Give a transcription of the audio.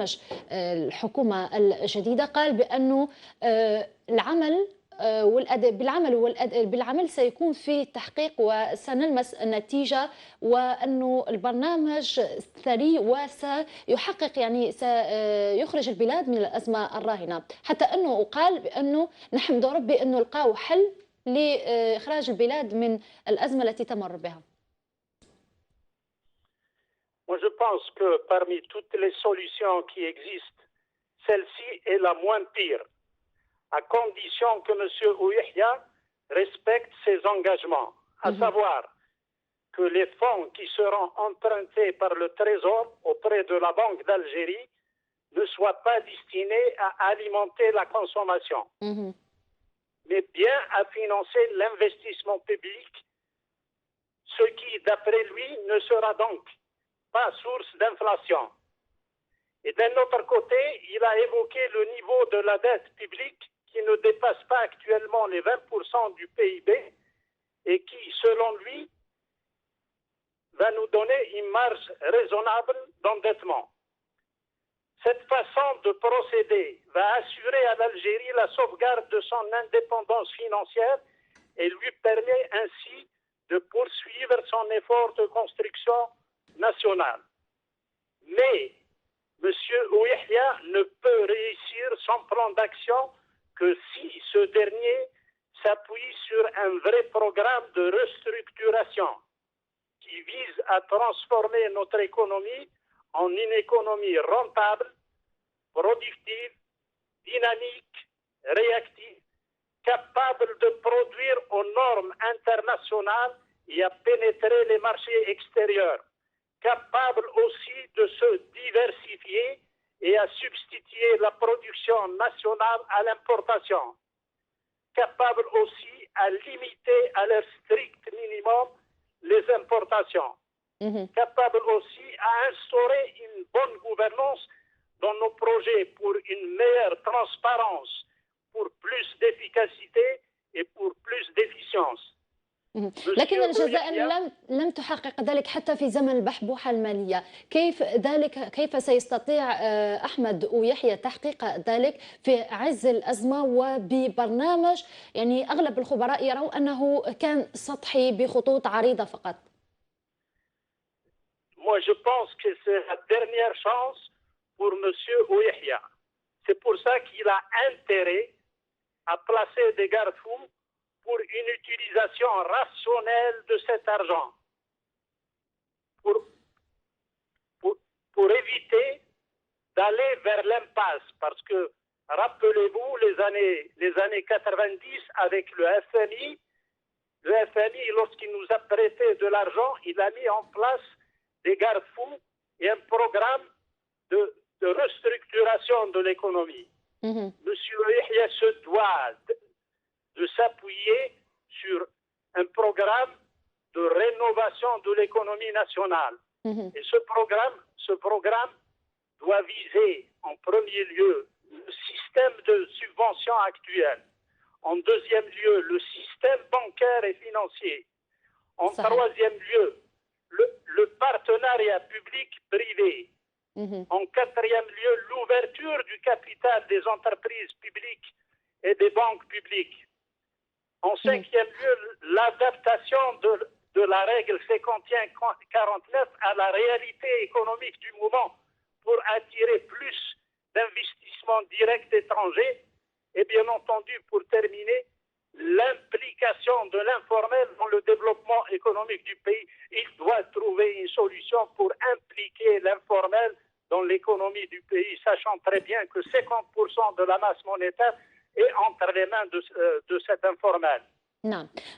برنامج الحكومة الجديدة، قال بأنه العمل بالعمل سيكون في تحقيق وسنلمس النتيجة، وأنه البرنامج ثري وسيحقق يعني سيخرج البلاد من الأزمة الراهنة، حتى أنه قال بأنه نحمد ربي أنه لقاو حل لإخراج البلاد من الأزمة التي تمر بها. Moi, je pense que parmi toutes les solutions qui existent, celle-ci est la moins pire, à condition que M. Ouyahia respecte ses engagements, à savoir que les fonds qui seront empruntés par le Trésor auprès de la Banque d'Algérie ne soient pas destinés à alimenter la consommation, mais bien à financer l'investissement public, ce qui, d'après lui, ne sera donc pas source d'inflation. Et d'un autre côté, il a évoqué le niveau de la dette publique qui ne dépasse pas actuellement les 20% du PIB et qui, selon lui, va nous donner une marge raisonnable d'endettement. Cette façon de procéder va assurer à l'Algérie la sauvegarde de son indépendance financière et lui permet ainsi de poursuivre son effort de construction nationale. Mais M. Ouyahia ne peut réussir son plan d'action que si ce dernier s'appuie sur un vrai programme de restructuration qui vise à transformer notre économie en une économie rentable, productive, dynamique, réactive, capable de produire aux normes internationales et à pénétrer les marchés extérieurs, capable aussi de se diversifier et à substituer la production nationale à l'importation, capable aussi à limiter à leur strict minimum les importations, capable aussi à instaurer une bonne gouvernance dans nos projets pour une meilleure transparence, pour plus d'efficacité et pour plus d'efficience. لكن الجزائر لم تحقق ذلك حتى في زمن البحبوحة المالية. كيف سيستطيع أحمد ويحيى تحقيق ذلك في عز الأزمة وببرنامج يعني أغلب الخبراء يرون أنه كان سطحي بخطوط عريضة فقط؟ Moi, je pense que c'est la dernière chance pour M. Ouyahia. C'est pour ça qu'il a intérêt à placer des garde-fous pour une utilisation rationnelle de cet argent, pour éviter d'aller vers l'impasse. Parce que, rappelez-vous, les années 90, avec le FMI, lorsqu'il nous a prêté de l'argent, il a mis en place des garde-fous et un programme de restructuration de l'économie. Monsieur Yahya se doit de s'appuyer sur un programme de rénovation de l'économie nationale. Et ce programme doit viser en premier lieu le système de subvention actuel, en deuxième lieu le système bancaire et financier, en troisième lieu le partenariat public-privé, en quatrième lieu l'ouverture du capital des entreprises publiques et des banques publiques. En cinquième lieu, l'adaptation de la règle 51-49 à la réalité économique du moment pour attirer plus d'investissements directs étrangers. Et bien entendu, pour terminer, l'implication de l'informel dans le développement économique du pays. Il doit trouver une solution pour impliquer l'informel dans l'économie du pays, sachant très bien que 50% de la masse monétaire est entre les mains de cet informel. نعم،